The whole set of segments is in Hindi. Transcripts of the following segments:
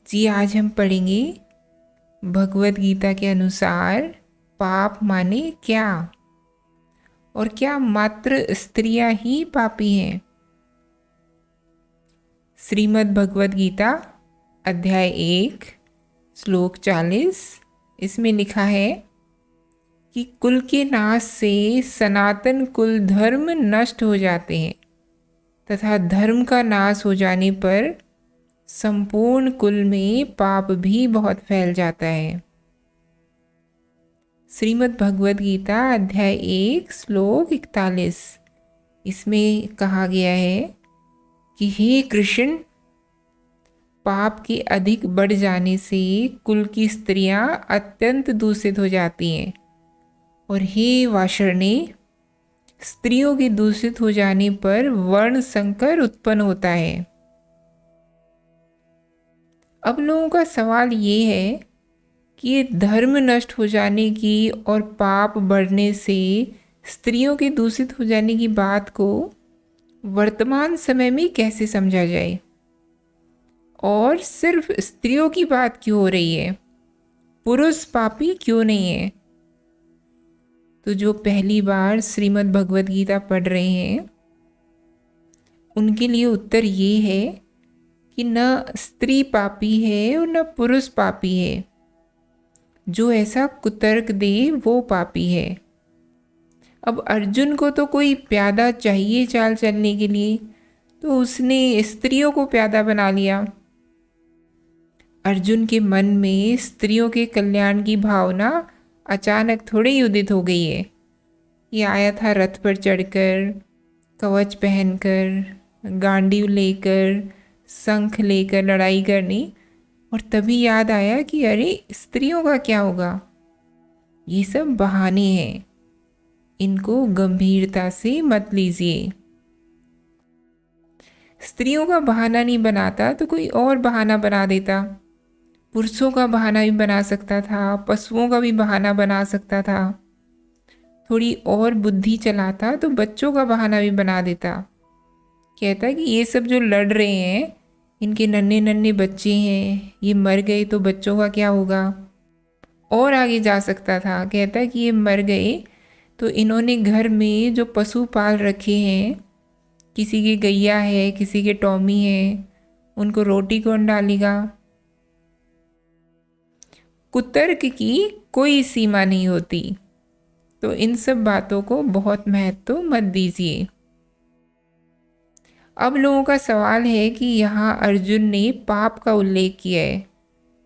जी आज हम पढ़ेंगे भगवत गीता के अनुसार पाप माने क्या और क्या मात्र स्त्रियां ही पापी हैं। श्रीमद् भगवत गीता अध्याय 1 श्लोक 40 इसमें लिखा है कि कुल के नाश से सनातन कुल धर्म नष्ट हो जाते हैं तथा धर्म का नाश हो जाने पर संपूर्ण कुल में पाप भी बहुत फैल जाता है। श्रीमद् भगवत गीता अध्याय 1 श्लोक 41 इसमें कहा गया है कि हे कृष्ण, पाप के अधिक बढ़ जाने से कुल की स्त्रियां अत्यंत दूषित हो जाती हैं और हे वाषर्णे, स्त्रियों के दूषित हो जाने पर वर्ण संकर उत्पन्न होता है। अब लोगों का सवाल ये है कि ये धर्म नष्ट हो जाने की और पाप बढ़ने से स्त्रियों के दूषित हो जाने की बात को वर्तमान समय में कैसे समझा जाए और सिर्फ स्त्रियों की बात क्यों हो रही है, पुरुष पापी क्यों नहीं है। तो जो पहली बार श्रीमद् भगवत गीता पढ़ रहे हैं उनके लिए उत्तर ये है कि न स्त्री पापी है और न पुरुष पापी है। जो ऐसा कुतर्क दे वो पापी है। अब अर्जुन को तो कोई प्यादा चाहिए चाल चलने के लिए, तो उसने स्त्रियों को प्यादा बना लिया। अर्जुन के मन में स्त्रियों के कल्याण की भावना अचानक थोड़े ही उदित हो गई है। ये आया था रथ पर चढ़कर, कवच पहनकर, गांडीव लेकर, शंख लेकर लड़ाई करनी, और तभी याद आया कि अरे स्त्रियों का क्या होगा। ये सब बहाने हैं, इनको गंभीरता से मत लीजिए। स्त्रियों का बहाना नहीं बनाता तो कोई और बहाना बना देता। पुरुषों का बहाना भी बना सकता था, पशुओं का भी बहाना बना सकता था। थोड़ी और बुद्धि चलाता तो बच्चों का बहाना भी बना देता। कहता कि ये सब जो लड़ रहे हैं इनके नन्हे नन्हे बच्चे हैं, ये मर गए तो बच्चों का क्या होगा। और आगे जा सकता था, कहता कि ये मर गए तो इन्होंने घर में जो पशु पाल रखे हैं, किसी के गैया है, किसी के टॉमी है, उनको रोटी कौन डालेगा। कुतर्क की कोई सीमा नहीं होती, तो इन सब बातों को बहुत महत्व मत दीजिए। अब लोगों का सवाल है कि यहाँ अर्जुन ने पाप का उल्लेख किया है,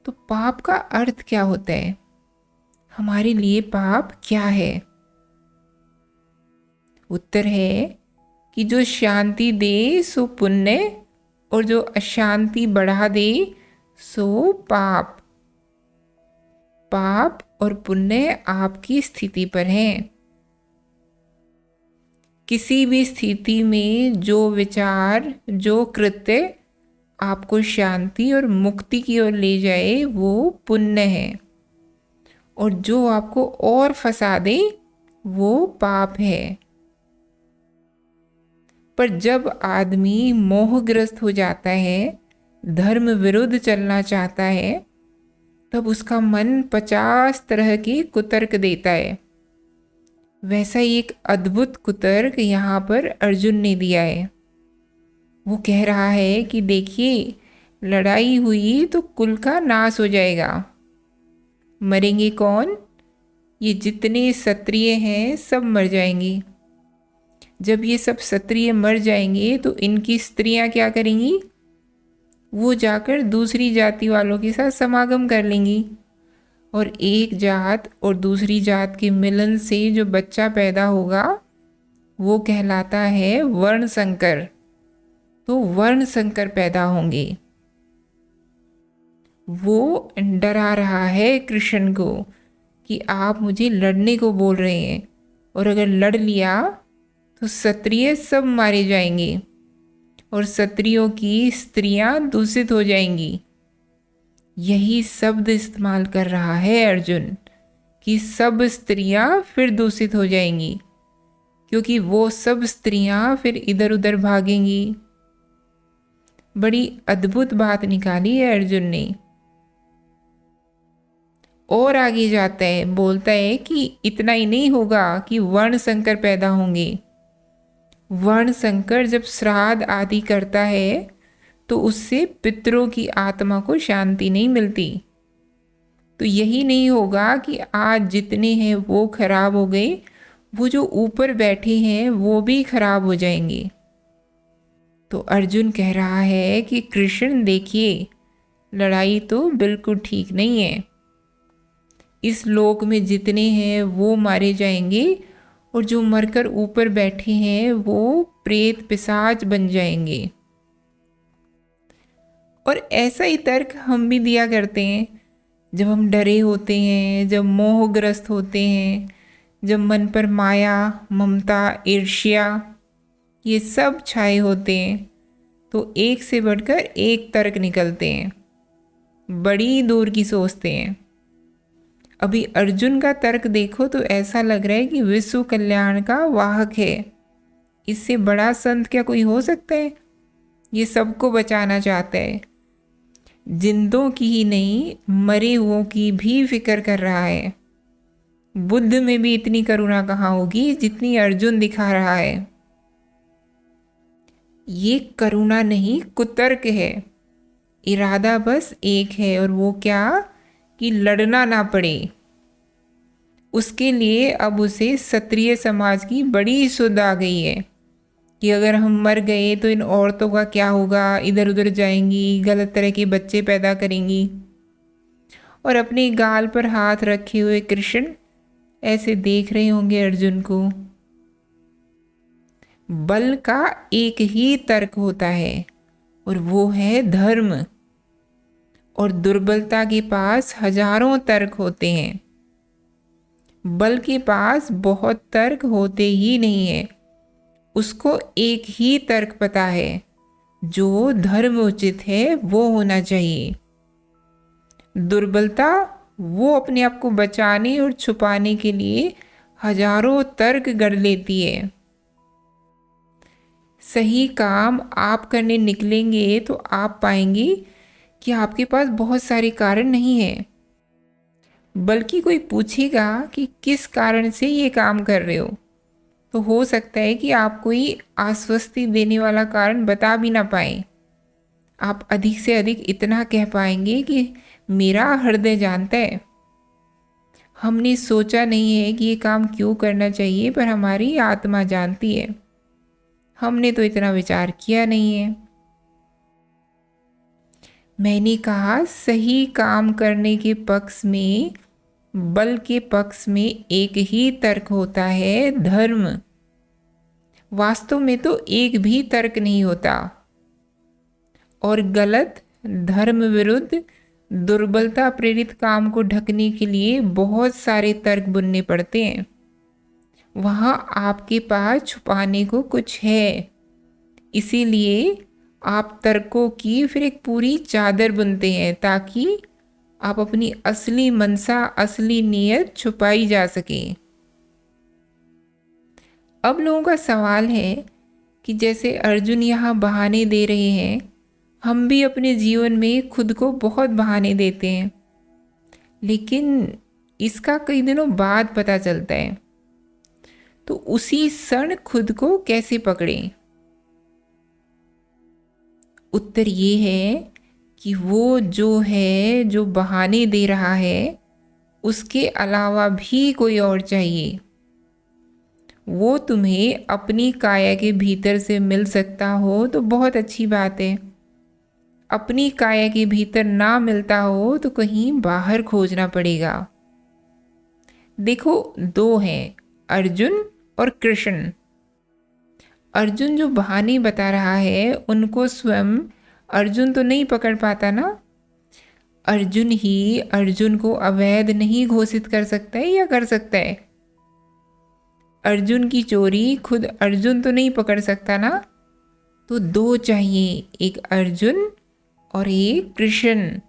तो पाप का अर्थ क्या होता है, हमारे लिए पाप क्या है। उत्तर है कि जो शांति दे सो पुण्य और जो अशांति बढ़ा दे सो पाप। पाप और पुण्य आपकी स्थिति पर है। किसी भी स्थिति में जो विचार, जो कृत्य आपको शांति और मुक्ति की ओर ले जाए वो पुण्य है, और जो आपको और फंसा दे वो पाप है। पर जब आदमी मोहग्रस्त हो जाता है, धर्म विरुद्ध चलना चाहता है, तब उसका मन 50 तरह के कुतर्क देता है। वैसा ही एक अद्भुत कुतर्क यहाँ पर अर्जुन ने दिया है। वो कह रहा है कि देखिए, लड़ाई हुई तो कुल का नाश हो जाएगा। मरेंगे कौन? ये जितने क्षत्रिय हैं सब मर जाएंगे। जब ये सब क्षत्रिय मर जाएंगे तो इनकी स्त्रियां क्या करेंगी? वो जाकर दूसरी जाति वालों के साथ समागम कर लेंगी, और एक जात और दूसरी जात के मिलन से जो बच्चा पैदा होगा वो कहलाता है वर्ण संकर। तो वर्ण संकर पैदा होंगे। वो डरा रहा है कृष्ण को कि आप मुझे लड़ने को बोल रहे हैं, और अगर लड़ लिया तो क्षत्रिय सब मारे जाएंगे और क्षत्रियों की स्त्रियां दूषित हो जाएंगी। यही शब्द इस्तेमाल कर रहा है अर्जुन कि सब स्त्रियां फिर दूषित हो जाएंगी, क्योंकि वो सब स्त्रियां फिर इधर उधर भागेंगी। बड़ी अद्भुत बात निकाली है अर्जुन ने। और आगे जाता है, बोलता है कि इतना ही नहीं होगा कि वर्ण संकर पैदा होंगे। वर्ण संकर जब श्राद्ध आदि करता है तो उससे पितरों की आत्मा को शांति नहीं मिलती। तो यही नहीं होगा कि आज जितने हैं वो खराब हो गए, वो जो ऊपर बैठे हैं वो भी खराब हो जाएंगे। तो अर्जुन कह रहा है कि कृष्ण देखिए, लड़ाई तो बिल्कुल ठीक नहीं है। इस लोक में जितने हैं वो मारे जाएंगे और जो मरकर ऊपर बैठे हैं वो प्रेत पिशाच बन जाएंगे। और ऐसा ही तर्क हम भी दिया करते हैं जब हम डरे होते हैं, जब मोहग्रस्त होते हैं, जब मन पर माया, ममता, ईर्ष्या ये सब छाए होते हैं, तो एक से बढ़कर एक तर्क निकलते हैं, बड़ी दूर की सोचते हैं। अभी अर्जुन का तर्क देखो तो ऐसा लग रहा है कि विश्व कल्याण का वाहक है। इससे बड़ा संत क्या कोई हो सकता है? ये सबको बचाना चाहता है, जिंदों की ही नहीं मरे हुओं की भी फिक्र कर रहा है। बुद्ध में भी इतनी करुणा कहाँ होगी जितनी अर्जुन दिखा रहा है। ये करुणा नहीं, कुतर्क है। इरादा बस एक है, और वो क्या कि लड़ना ना पड़े। उसके लिए अब उसे क्षत्रिय समाज की बड़ी सुध आ गई है कि अगर हम मर गए तो इन औरतों का क्या होगा, इधर उधर जाएंगी, गलत तरह के बच्चे पैदा करेंगी। और अपने गाल पर हाथ रखे हुए कृष्ण ऐसे देख रहे होंगे अर्जुन को। बल का एक ही तर्क होता है और वो है धर्म, और दुर्बलता के पास हजारों तर्क होते हैं। बल के पास बहुत तर्क होते ही नहीं है, उसको एक ही तर्क पता है, जो धर्म उचित है वो होना चाहिए। दुर्बलता वो अपने आप को बचाने और छुपाने के लिए हजारों तर्क गढ़ लेती है। सही काम आप करने निकलेंगे तो आप पाएंगे कि आपके पास बहुत सारे कारण नहीं है, बल्कि कोई पूछेगा कि किस कारण से ये काम कर रहे हो, तो हो सकता है कि आप कोई आश्वस्ति देने वाला कारण बता भी ना पाए। आप अधिक से अधिक इतना कह पाएंगे कि मेरा हृदय जानता है। हमने सोचा नहीं है कि ये काम क्यों करना चाहिए, पर हमारी आत्मा जानती है। हमने तो इतना विचार किया नहीं है। मैंने कहा सही काम करने के पक्ष में, बल के पक्ष में एक ही तर्क होता है, धर्म। वास्तव में तो एक भी तर्क नहीं होता, और गलत, धर्म विरुद्ध, दुर्बलता प्रेरित काम को ढकने के लिए बहुत सारे तर्क बुनने पड़ते हैं। वहाँ आपके पास छुपाने को कुछ है, इसीलिए आप तर्कों की फिर एक पूरी चादर बुनते हैं ताकि आप अपनी असली मनसा, असली नीयत छुपाई जा सके। अब लोगों का सवाल है कि जैसे अर्जुन यहाँ बहाने दे रहे हैं, हम भी अपने जीवन में खुद को बहुत बहाने देते हैं, लेकिन इसका कई दिनों बाद पता चलता है। तो उसी क्षण खुद को कैसे पकड़ें? उत्तर ये है कि वो जो है, जो बहाने दे रहा है, उसके अलावा भी कोई और चाहिए। वो तुम्हें अपनी काया के भीतर से मिल सकता हो तो बहुत अच्छी बात है। अपनी काया के भीतर ना मिलता हो तो कहीं बाहर खोजना पड़ेगा। देखो, दो हैं, अर्जुन और कृष्ण। अर्जुन जो बहाने बता रहा है उनको स्वयं अर्जुन तो नहीं पकड़ पाता ना। अर्जुन ही अर्जुन को अवैध नहीं घोषित कर सकता है, या कर सकता है? अर्जुन की चोरी खुद अर्जुन तो नहीं पकड़ सकता ना। तो दो चाहिए, एक अर्जुन और एक कृष्ण।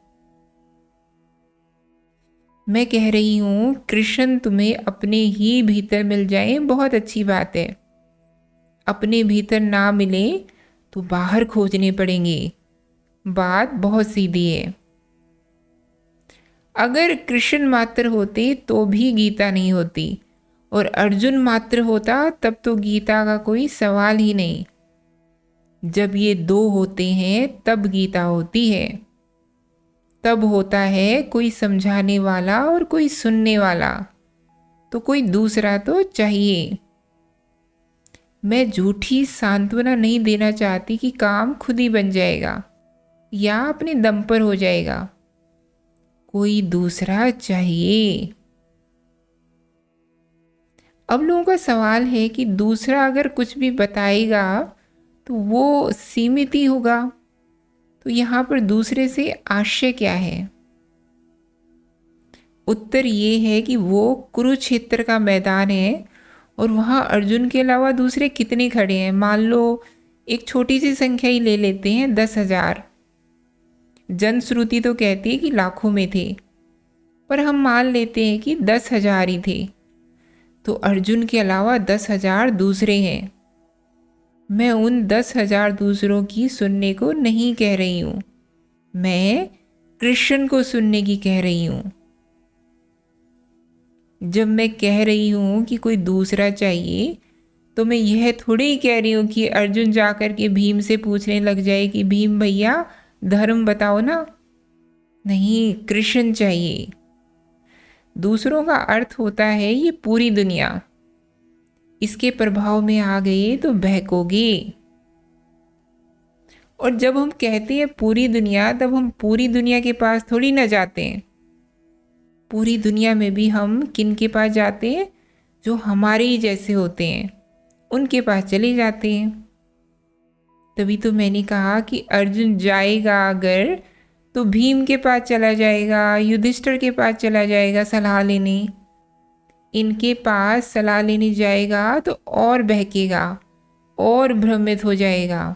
मैं कह रही हूँ कृष्ण तुम्हें अपने ही भीतर मिल जाए, बहुत अच्छी बात है। अपने भीतर ना मिले तो बाहर खोजने पड़ेंगे। बात बहुत सीधी है। अगर कृष्ण मात्र होते तो भी गीता नहीं होती, और अर्जुन मात्र होता तब तो गीता का कोई सवाल ही नहीं। जब ये दो होते हैं तब गीता होती है, तब होता है कोई समझाने वाला और कोई सुनने वाला, तो कोई दूसरा तो चाहिए। मैं झूठी सांत्वना नहीं देना चाहती कि काम खुद ही बन जाएगा या अपने दम पर हो जाएगा, कोई दूसरा चाहिए। अब लोगों का सवाल है कि दूसरा अगर कुछ भी बताएगा तो वो सीमित ही होगा, तो यहाँ पर दूसरे से आशय क्या है? उत्तर ये है कि वो कुरुक्षेत्र का मैदान है और वहाँ अर्जुन के अलावा दूसरे कितने खड़े हैं। मान लो एक छोटी सी संख्या ही ले लेते हैं, 10,000। जनश्रुति तो कहती है कि लाखों में थे, पर हम मान लेते हैं कि 10,000 ही थे, तो अर्जुन के अलावा 10,000 दूसरे हैं। मैं उन 10,000 दूसरों की सुनने को नहीं कह रही हूँ, मैं कृष्ण को सुनने की कह रही हूँ। जब मैं कह रही हूँ कि कोई दूसरा चाहिए, तो मैं यह थोड़ी ही कह रही हूँ कि अर्जुन जाकर के भीम से पूछने लग जाए कि भीम भैया धर्म बताओ ना। नहीं, कृष्ण चाहिए। दूसरों का अर्थ होता है ये पूरी दुनिया, इसके प्रभाव में आ गए तो बहकोगे। और जब हम कहते हैं पूरी दुनिया, तब हम पूरी दुनिया के पास थोड़ी ना जाते हैं। पूरी दुनिया में भी हम किन के पास जाते हैं? जो हमारे ही जैसे होते हैं, उनके पास चले जाते हैं। तभी तो मैंने कहा कि अर्जुन जाएगा अगर, तो भीम के पास चला जाएगा, युधिष्ठिर के पास चला जाएगा सलाह लेने। इनके पास सलाह लेने जाएगा तो और बहकेगा और भ्रमित हो जाएगा।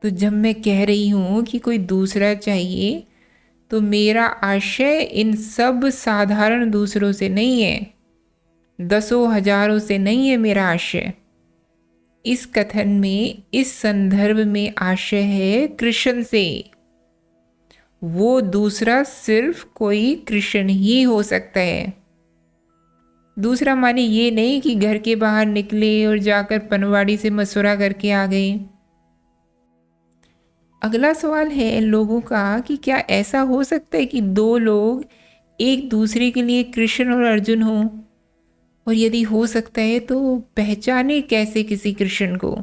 तो जब मैं कह रही हूँ कि कोई दूसरा चाहिए, तो मेरा आशय इन सब साधारण दूसरों से नहीं है, दसों हजारों से नहीं है मेरा आशय। इस कथन में, इस संदर्भ में आशय है कृष्ण से। वो दूसरा सिर्फ कोई कृष्ण ही हो सकता है। दूसरा माने ये नहीं कि घर के बाहर निकले और जाकर पनवाड़ी से मशवरा करके आ गए। अगला सवाल है लोगों का कि क्या ऐसा हो सकता है कि दो लोग एक दूसरे के लिए कृष्ण और अर्जुन हों, और यदि हो सकता है तो पहचाने कैसे किसी कृष्ण को?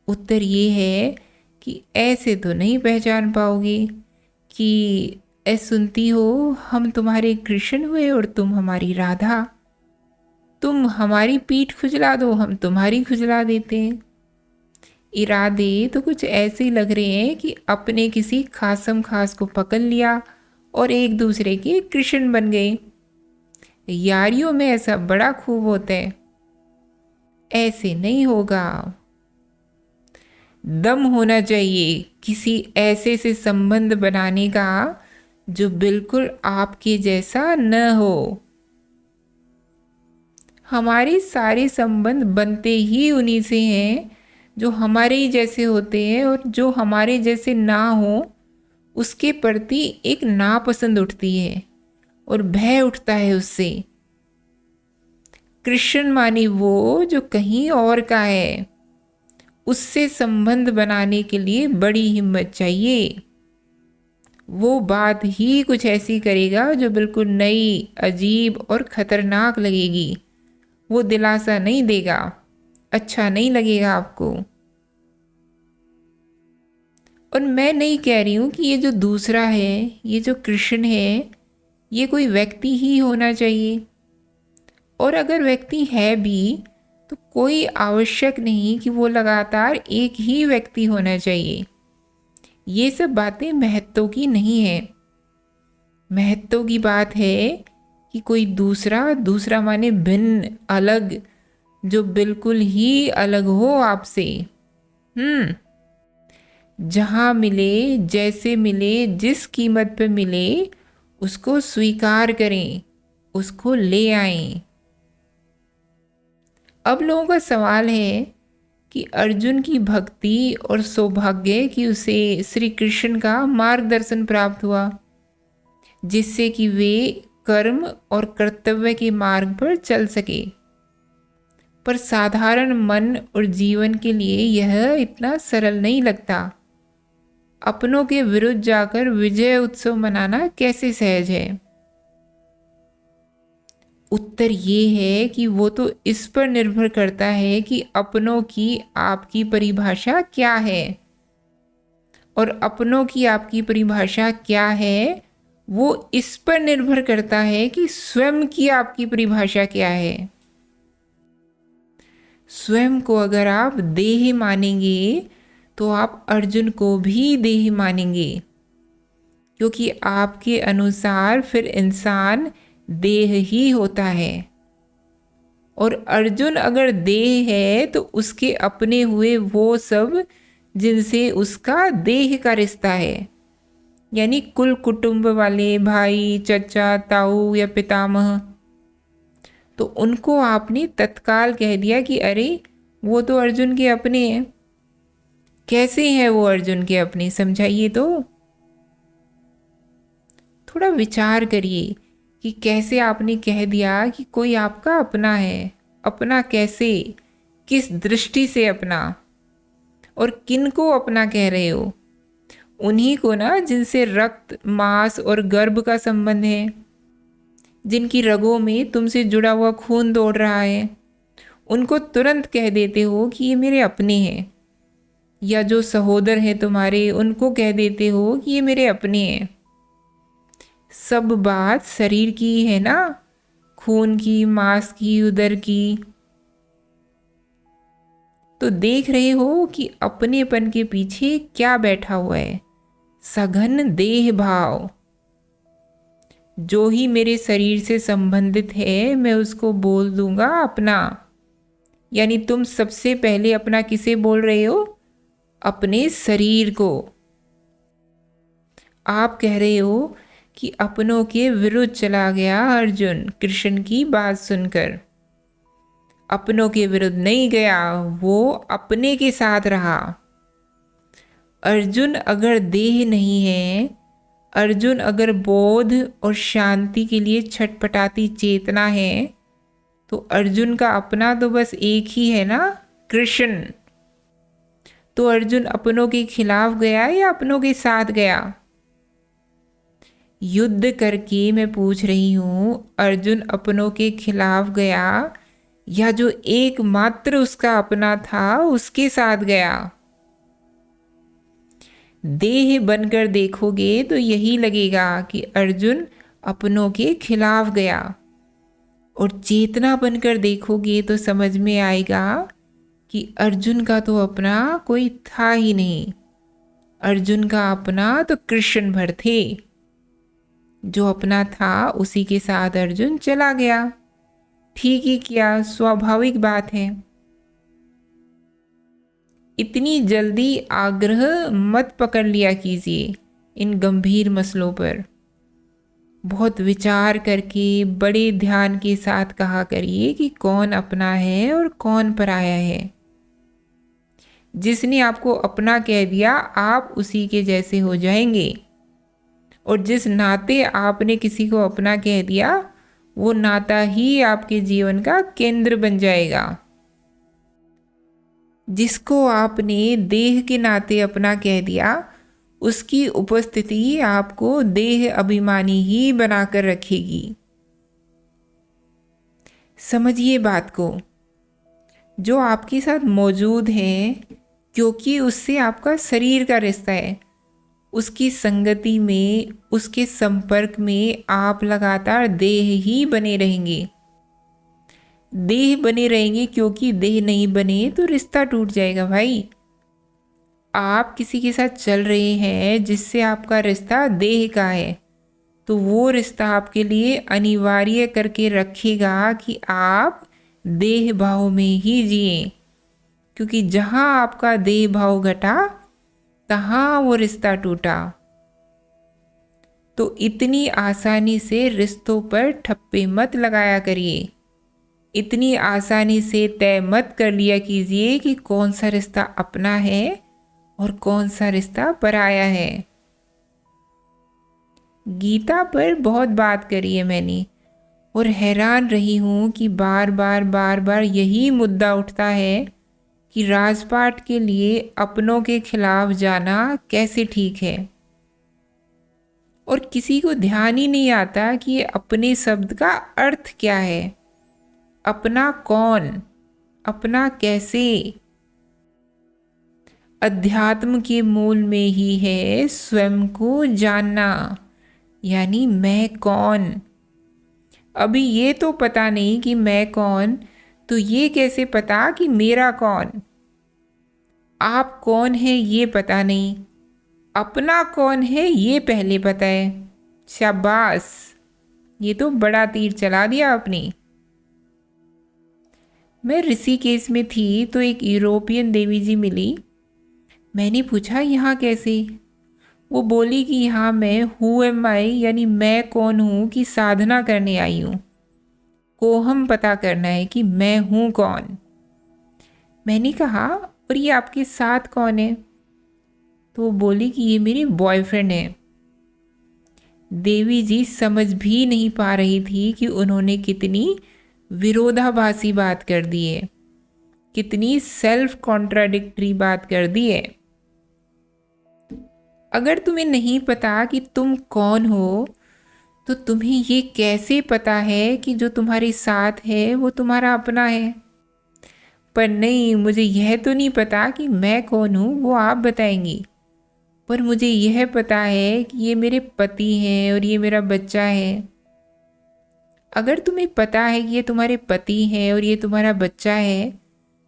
उत्तर ये है कि ऐसे तो नहीं पहचान पाओगे कि सुनती हो हम तुम्हारे कृष्ण हुए और तुम हमारी राधा, तुम हमारी पीठ खुजला दो हम तुम्हारी खुजला देते हैं। इरादे तो कुछ ऐसे लग रहे हैं कि अपने किसी खासम खास को पकड़ लिया और एक दूसरे के कृष्ण बन गए। यारियों में ऐसा बड़ा खूब होता है। ऐसे नहीं होगा। दम होना चाहिए किसी ऐसे से संबंध बनाने का जो बिल्कुल आपके जैसा न हो। हमारे सारे संबंध बनते ही उन्हीं से हैं जो हमारे ही जैसे होते हैं, और जो हमारे जैसे ना हो उसके प्रति एक नापसंद उठती है और भय उठता है उससे। कृष्ण माने वो जो कहीं और का है, उससे संबंध बनाने के लिए बड़ी हिम्मत चाहिए। वो बात ही कुछ ऐसी करेगा जो बिल्कुल नई, अजीब और खतरनाक लगेगी। वो दिलासा नहीं देगा, अच्छा नहीं लगेगा आपको। और मैं नहीं कह रही हूँ कि ये जो दूसरा है, ये जो कृष्ण है, ये कोई व्यक्ति ही होना चाहिए। और अगर व्यक्ति है भी तो कोई आवश्यक नहीं कि वो लगातार एक ही व्यक्ति होना चाहिए। ये सब बातें महत्व की नहीं है। महत्व की बात है कि कोई दूसरा, दूसरा माने भिन्न, अलग, जो बिल्कुल ही अलग हो आपसे। जहाँ मिले, जैसे मिले, जिस कीमत पे मिले, उसको स्वीकार करें, उसको ले आएं। अब लोगों का सवाल है कि अर्जुन की भक्ति और सौभाग्य कि उसे श्री कृष्ण का मार्गदर्शन प्राप्त हुआ, जिससे कि वे कर्म और कर्तव्य के मार्ग पर चल सके। पर साधारण मन और जीवन के लिए यह इतना सरल नहीं लगता। अपनों के विरुद्ध जाकर विजय उत्सव मनाना कैसे सहज है? उत्तर ये है कि वो तो इस पर निर्भर करता है कि अपनों की आपकी परिभाषा क्या है, और अपनों की आपकी परिभाषा क्या है वो इस पर निर्भर करता है कि स्वयं की आपकी परिभाषा क्या है। स्वयं को अगर आप देह मानेंगे तो आप अर्जुन को भी देह मानेंगे, क्योंकि आपके अनुसार फिर इंसान देह ही होता है। और अर्जुन अगर देह है तो उसके अपने हुए वो सब जिनसे उसका देह का रिश्ता है, यानी कुल कुटुंब वाले भाई, चचा, ताऊ या पितामह, तो उनको आपने तत्काल कह दिया कि अरे वो तो अर्जुन के अपने हैं। कैसे हैं वो अर्जुन के अपने, समझाइए तो। थोड़ा विचार करिए कि कैसे आपने कह दिया कि कोई आपका अपना है। अपना कैसे, किस दृष्टि से अपना, और किन को अपना कह रहे हो? उन्हीं को ना जिनसे रक्त, मांस और गर्भ का संबंध है, जिनकी रगों में तुमसे जुड़ा हुआ खून दौड़ रहा है। उनको तुरंत कह देते हो कि ये मेरे अपने हैं। या जो सहोदर हैं तुम्हारे, उनको कह देते हो कि ये मेरे अपने हैं। सब बात शरीर की है ना, खून की, मांस की, उदर की। तो देख रहे हो कि अपनेपन के पीछे क्या बैठा हुआ है? सघन देह भाव। जो ही मेरे शरीर से संबंधित है मैं उसको बोल दूंगा अपना। यानी तुम सबसे पहले अपना किसे बोल रहे हो? अपने शरीर को। आप कह रहे हो कि अपनों के विरुद्ध चला गया अर्जुन कृष्ण की बात सुनकर। अपनों के विरुद्ध नहीं गया, वो अपने के साथ रहा। अर्जुन अगर देह नहीं है, अर्जुन अगर बोध और शांति के लिए छटपटाती चेतना है, तो अर्जुन का अपना तो बस एक ही है ना, कृष्ण। तो अर्जुन अपनों के खिलाफ गया या अपनों के साथ गया? युद्ध करके मैं पूछ रही हूँ, अर्जुन अपनों के खिलाफ गया या जो एकमात्र उसका अपना था उसके साथ गया? देह बनकर देखोगे तो यही लगेगा कि अर्जुन अपनों के खिलाफ गया, और चेतना बनकर देखोगे तो समझ में आएगा कि अर्जुन का तो अपना कोई था ही नहीं। अर्जुन का अपना तो कृष्ण भर थे। जो अपना था उसी के साथ अर्जुन चला गया। ठीक ही किया, स्वाभाविक बात है। इतनी जल्दी आग्रह मत पकड़ लिया कीजिए इन गंभीर मसलों पर। बहुत विचार करके बड़े ध्यान के साथ कहा करिए कि कौन अपना है और कौन पराया है। जिसने आपको अपना कह दिया आप उसी के जैसे हो जाएंगे, और जिस नाते आपने किसी को अपना कह दिया वो नाता ही आपके जीवन का केंद्र बन जाएगा। जिसको आपने देह के नाते अपना कह दिया उसकी उपस्थिति आपको देह अभिमानी ही बनाकर रखेगी। समझिए बात को। जो आपके साथ मौजूद है, क्योंकि उससे आपका शरीर का रिश्ता है, उसकी संगति में, उसके संपर्क में आप लगातार देह ही बने रहेंगे। देह बने रहेंगे क्योंकि देह नहीं बने तो रिश्ता टूट जाएगा भाई। आप किसी के साथ चल रहे हैं जिससे आपका रिश्ता देह का है, तो वो रिश्ता आपके लिए अनिवार्य करके रखेगा कि आप देह भाव में ही जिए, क्योंकि जहाँ आपका देह भाव घटा तहाँ वो रिश्ता टूटा। तो इतनी आसानी से रिश्तों पर ठप्पे मत लगाया करिए। इतनी आसानी से तय मत कर लिया कीजिए कि कौन सा रिश्ता अपना है और कौन सा रिश्ता पराया है। गीता पर बहुत बात करी है मैंने और हैरान रही हूँ कि बार बार यही मुद्दा उठता है कि राजपाट के लिए अपनों के खिलाफ जाना कैसे ठीक है। और किसी को ध्यान ही नहीं आता कि ये अपने शब्द का अर्थ क्या है। अपना कौन, अपना कैसे। अध्यात्म के मूल में ही है स्वयं को जानना, यानी मैं कौन। अभी ये तो पता नहीं कि मैं कौन, तो ये कैसे पता कि मेरा कौन। आप कौन है ये पता नहीं, अपना कौन है ये पहले पता है। शाबाश, ये तो बड़ा तीर चला दिया आपने। मैं ऋषिकेश में थी तो एक यूरोपियन देवी जी मिली। मैंने पूछा यहाँ कैसे। वो बोली कि यहाँ मैं हु एम आई, यानी मैं कौन हूँ, की साधना करने आई हूँ। कोहम पता करना है कि मैं हूँ कौन। मैंने कहा और ये आपके साथ कौन है। तो वो बोली कि ये मेरी बॉयफ्रेंड है। देवी जी समझ भी नहीं पा रही थी कि उन्होंने कितनी विरोधाभासी बात कर दी है, कितनी सेल्फ कॉन्ट्राडिक्टरी बात कर दी है। अगर तुम्हें नहीं पता कि तुम कौन हो तो तुम्हें ये कैसे पता है कि जो तुम्हारे साथ है वो तुम्हारा अपना है। पर नहीं, मुझे यह तो नहीं पता कि मैं कौन हूँ, वो आप बताएंगी। पर मुझे यह पता है कि ये मेरे पति हैं और ये मेरा बच्चा है। अगर तुम्हें पता है कि ये तुम्हारे पति हैं और ये तुम्हारा बच्चा है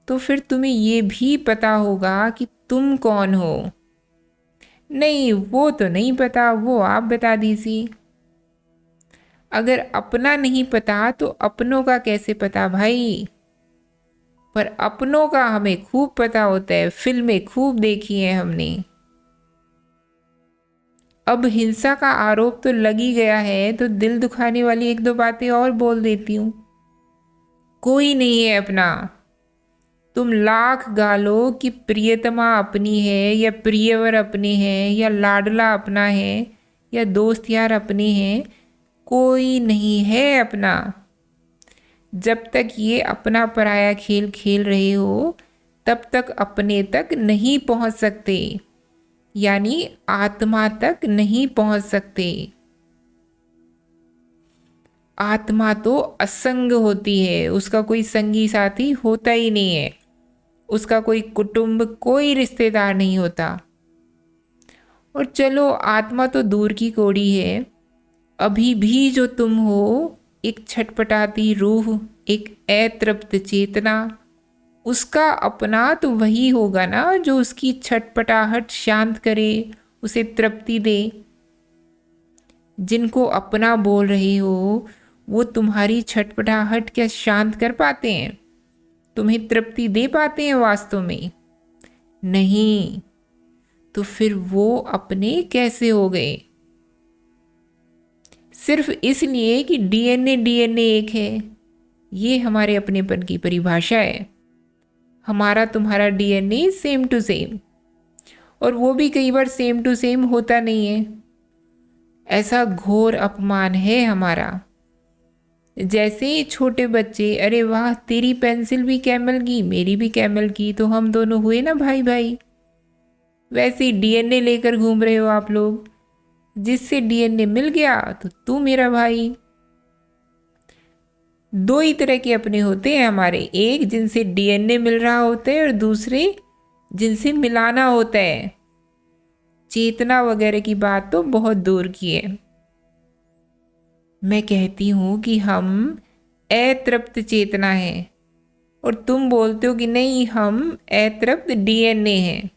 तो फिर तुम्हें ये भी पता होगा कि तुम कौन हो। नहीं, वो तो नहीं पता, वो आप बता दीजिए। अगर अपना नहीं पता तो अपनों का कैसे पता भाई। पर अपनों का हमें खूब पता होता है, फिल्में खूब देखी हैं हमने। अब हिंसा का आरोप तो लग ही गया है तो दिल दुखाने वाली एक दो बातें और बोल देती हूँ। कोई नहीं है अपना। तुम लाख गालो कि प्रियतमा अपनी है या प्रियवर अपने हैं या लाडला अपना है या दोस्त यार अपने हैं, कोई नहीं है अपना। जब तक ये अपना पराया खेल खेल रहे हो तब तक अपने तक नहीं पहुंच सकते, यानी आत्मा तक नहीं पहुंच सकते। आत्मा तो असंग होती है, उसका कोई संगी साथी होता ही नहीं है, उसका कोई कुटुंब, कोई रिश्तेदार नहीं होता। और चलो आत्मा तो दूर की कौड़ी है, अभी भी जो तुम हो, एक छटपटाती रूह, एक अतृप्त चेतना, उसका अपना तो वही होगा ना जो उसकी छटपटाहट शांत करे, उसे तृप्ति दे। जिनको अपना बोल रहे हो वो तुम्हारी छटपटाहट क्या शांत कर पाते हैं, तुम्हें तृप्ति दे पाते हैं वास्तव में? नहीं। तो फिर वो अपने कैसे हो गए? सिर्फ इसलिए कि डीएनए एक है। ये हमारे अपनेपन की परिभाषा है। हमारा तुम्हारा डीएनए सेम टू सेम, और वो भी कई बार सेम टू सेम होता नहीं है। ऐसा घोर अपमान है हमारा। जैसे छोटे बच्चे, अरे वाह तेरी पेंसिल भी कैमल की, मेरी भी कैमल की, तो हम दोनों हुए ना भाई भाई। वैसे डीएनए लेकर घूम रहे हो आप लोग। जिससे डीएनए मिल गया तो तू मेरा भाई। दो ही तरह के अपने होते हैं हमारे, एक जिनसे डीएनए मिल रहा होता है और दूसरे जिनसे मिलाना होता है। चेतना वगैरह की बात तो बहुत दूर की है। मैं कहती हूँ कि हम अतृप्त चेतना है और तुम बोलते हो कि नहीं हम अतृप्त डीएनए हैं।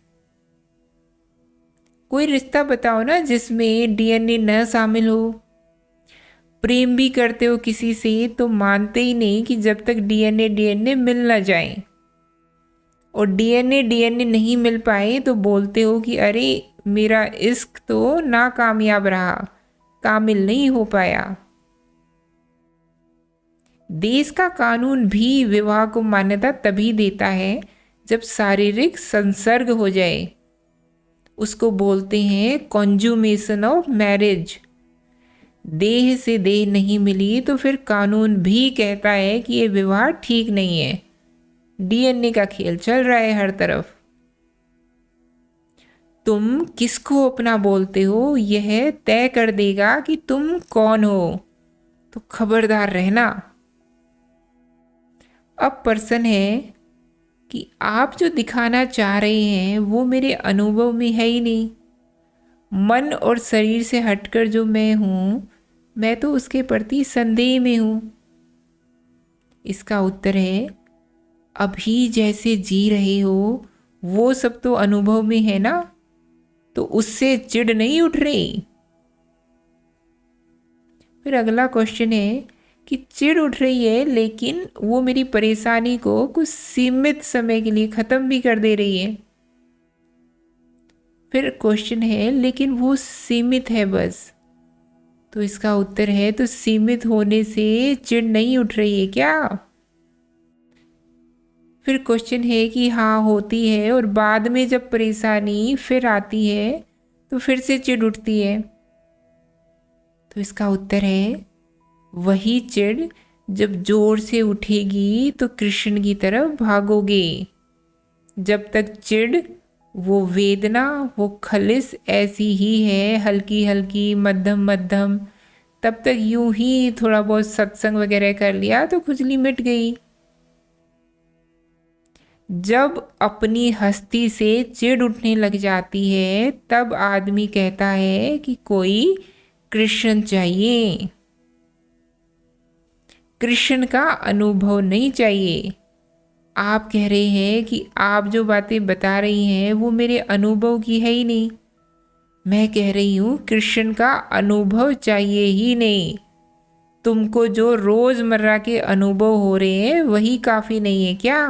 कोई रिश्ता बताओ ना जिसमें डीएनए न शामिल हो। प्रेम भी करते हो किसी से तो मानते ही नहीं कि जब तक डीएनए मिल ना जाए, और डीएनए नहीं मिल पाए तो बोलते हो कि अरे मेरा इश्क तो नाकामयाब रहा, कामिल नहीं हो पाया। देश का कानून भी विवाह को मान्यता तभी देता है जब शारीरिक संसर्ग हो जाए। उसको बोलते हैं कॉन्जुमेशन ऑफ मैरिज। देह से देह नहीं मिली तो फिर कानून भी कहता है कि ये विवाह ठीक नहीं है। डीएनए का खेल चल रहा है हर तरफ। तुम किसको अपना बोलते हो यह तय कर देगा कि तुम कौन हो, तो खबरदार रहना। अब प्रश्न है कि आप जो दिखाना चाह रहे हैं वो मेरे अनुभव में है ही नहीं। मन और शरीर से हटकर जो मैं हूँ, मैं तो उसके प्रति संदेह में हूँ। इसका उत्तर है, अभी जैसे जी रहे हो वो सब तो अनुभव में है ना, तो उससे चिढ़ नहीं उठ रही। फिर अगला क्वेश्चन है कि चिढ़ उठ रही है लेकिन वो मेरी परेशानी को कुछ सीमित समय के लिए ख़त्म भी कर दे रही है। फिर क्वेश्चन है लेकिन वो सीमित है बस, तो इसका उत्तर है तो सीमित होने से चिढ़ नहीं उठ रही है क्या। फिर क्वेश्चन है कि हाँ होती है और बाद में जब परेशानी फिर आती है तो फिर से चिढ़ उठती है, तो इसका उत्तर है वही चिढ़ जब जोर से उठेगी तो कृष्ण की तरफ भागोगे। जब तक चिढ़, वो वेदना, वो खलिश ऐसी ही है, हल्की हल्की, मध्यम मध्यम, तब तक यूं ही थोड़ा बहुत सत्संग वगैरह कर लिया तो खुजली मिट गई। जब अपनी हस्ती से चिढ़ उठने लग जाती है तब आदमी कहता है कि कोई कृष्ण चाहिए। कृष्ण का अनुभव नहीं चाहिए। आप कह रहे हैं कि आप जो बातें बता रही हैं वो मेरे अनुभव की है ही नहीं। मैं कह रही हूँ कृष्ण का अनुभव चाहिए ही नहीं। तुमको जो रोज़मर्रा के अनुभव हो रहे हैं वही काफ़ी नहीं है क्या।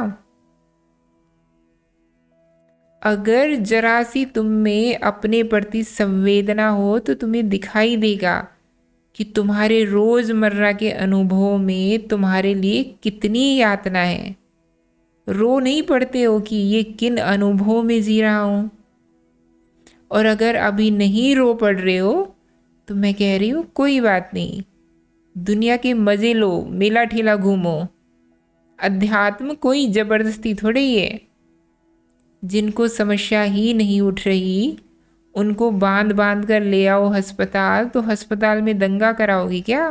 अगर जरा सी तुम में अपने प्रति संवेदना हो तो तुम्हें दिखाई देगा कि तुम्हारे रोज़मर्रा के अनुभवों में तुम्हारे लिए कितनी यातना है। रो नहीं पड़ते हो कि ये किन अनुभवों में जी रहा हूँ। और अगर अभी नहीं रो पड़ रहे हो तो मैं कह रही हूँ कोई बात नहीं, दुनिया के मज़े लो, मेला ठेला घूमो। अध्यात्म कोई ज़बरदस्ती थोड़ी ही है। जिनको समस्या ही नहीं उठ रही उनको बांध बांध कर ले आओ अस्पताल, तो अस्पताल में दंगा कराओगी क्या।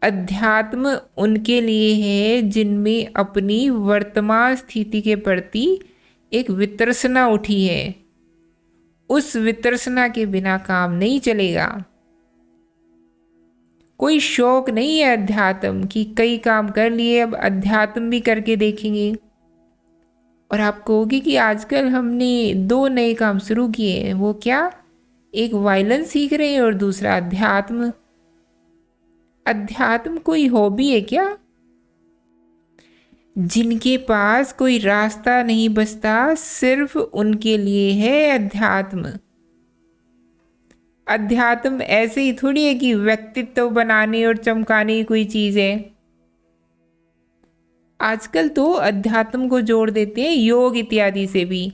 अध्यात्म उनके लिए है जिनमें अपनी वर्तमान स्थिति के प्रति एक वितृष्णा उठी है। उस वितृष्णा के बिना काम नहीं चलेगा। कोई शौक नहीं है अध्यात्म की, कई काम कर लिए अब अध्यात्म भी करके देखेंगे। और आप कहोगे कि आजकल हमने 2 नए काम शुरू किए हैं, वो क्या, एक वायलिन सीख रहे हैं और दूसरा अध्यात्म। अध्यात्म कोई हॉबी है क्या। जिनके पास कोई रास्ता नहीं बचता सिर्फ उनके लिए है अध्यात्म। अध्यात्म ऐसे ही थोड़ी है कि व्यक्तित्व बनाने और चमकाने की कोई चीज़ है। आजकल तो अध्यात्म को जोड़ देते हैं योग इत्यादि से भी,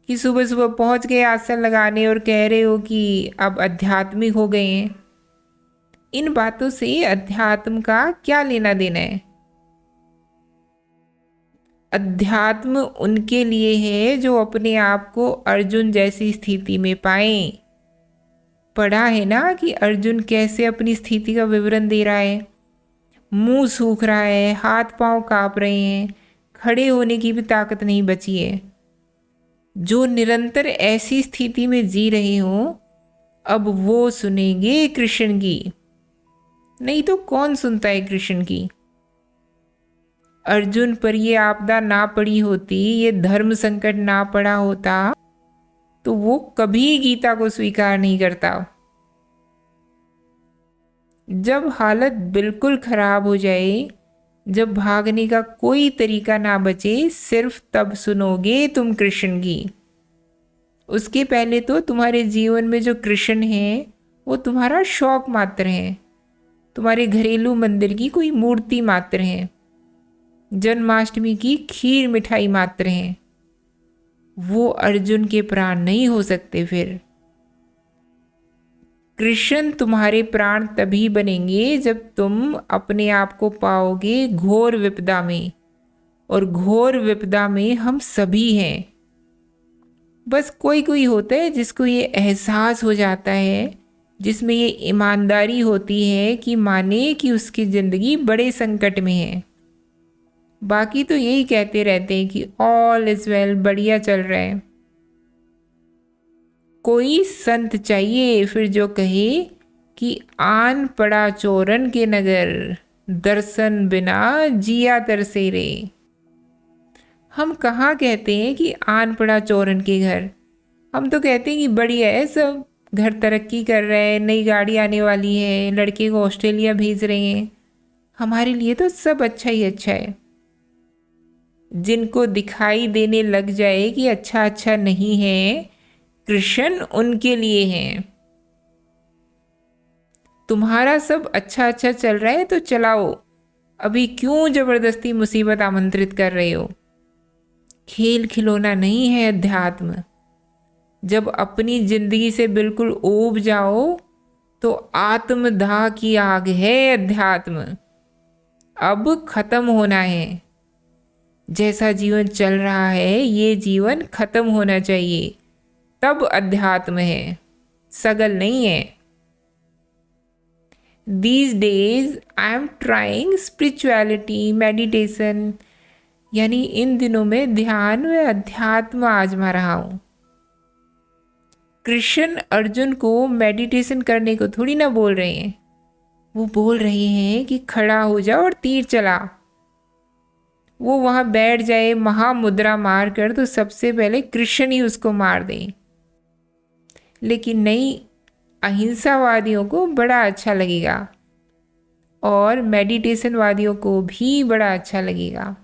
कि सुबह सुबह पहुंच गए आसन लगाने और कह रहे हो कि अब आध्यात्मिक हो गए हैं। इन बातों से अध्यात्म का क्या लेना देना है। अध्यात्म उनके लिए है जो अपने आप को अर्जुन जैसी स्थिति में पाएं। पढ़ा है ना कि अर्जुन कैसे अपनी स्थिति का विवरण दे रहा है। मुंह सूख रहा है, हाथ पांव कांप रहे हैं, खड़े होने की भी ताकत नहीं बची है। जो निरंतर ऐसी स्थिति में जी रहे हों अब वो सुनेंगे कृष्ण की, नहीं तो कौन सुनता है कृष्ण की। अर्जुन पर ये आपदा ना पड़ी होती, ये धर्म संकट ना पड़ा होता तो वो कभी गीता को स्वीकार नहीं करता। जब हालत बिल्कुल खराब हो जाए, जब भागने का कोई तरीका ना बचे, सिर्फ तब सुनोगे तुम कृष्ण की। उसके पहले तो तुम्हारे जीवन में जो कृष्ण है वो तुम्हारा शौक मात्र है। तुम्हारे घरेलू मंदिर की कोई मूर्ति मात्र हैं, जन्माष्टमी की खीर मिठाई मात्र हैं। वो अर्जुन के प्राण नहीं हो सकते। फिर कृष्ण तुम्हारे प्राण तभी बनेंगे जब तुम अपने आप को पाओगे घोर विपदा में, और घोर विपदा में हम सभी हैं। बस कोई कोई होता है जिसको ये एहसास हो जाता है, जिसमें ये ईमानदारी होती है कि माने कि उसकी ज़िंदगी बड़े संकट में है। बाकी तो यही कहते रहते हैं कि ऑल इज़ वेल, बढ़िया चल रहा है। कोई संत चाहिए फिर जो कहे कि आन पड़ा चोरन के नगर, दर्शन बिना जिया तरसे रे। हम कहाँ कहते हैं कि आन पड़ा चोरन के घर, हम तो कहते हैं कि बढ़िया है सब, घर तरक्की कर रहे हैं, नई गाड़ी आने वाली है, लड़के को ऑस्ट्रेलिया भेज रहे हैं, हमारे लिए तो सब अच्छा ही अच्छा है। जिनको दिखाई देने लग जाए कि अच्छा अच्छा नहीं है, कृष्ण उनके लिए हैं। तुम्हारा सब अच्छा अच्छा चल रहा है तो चलाओ, अभी क्यों जबरदस्ती मुसीबत आमंत्रित कर रहे हो। खेल खिलौना नहीं है अध्यात्म। जब अपनी जिंदगी से बिल्कुल ऊब जाओ तो आत्मदाह की आग है अध्यात्म। अब खत्म होना है। जैसा जीवन चल रहा है ये जीवन खत्म होना चाहिए, तब अध्यात्म है, सगल नहीं है। These days I am trying spirituality, meditation, यानी इन दिनों में ध्यान व अध्यात्म आजमा रहा हूँ। कृष्ण अर्जुन को मेडिटेशन करने को थोड़ी ना बोल रहे हैं, वो बोल रहे हैं कि खड़ा हो जाओ और तीर चला। वो वहाँ बैठ जाए महामुद्रा मार कर तो सबसे पहले कृष्ण ही उसको मार दें। लेकिन नहीं, अहिंसावादियों को बड़ा अच्छा लगेगा और मेडिटेशन वादियों को भी बड़ा अच्छा लगेगा।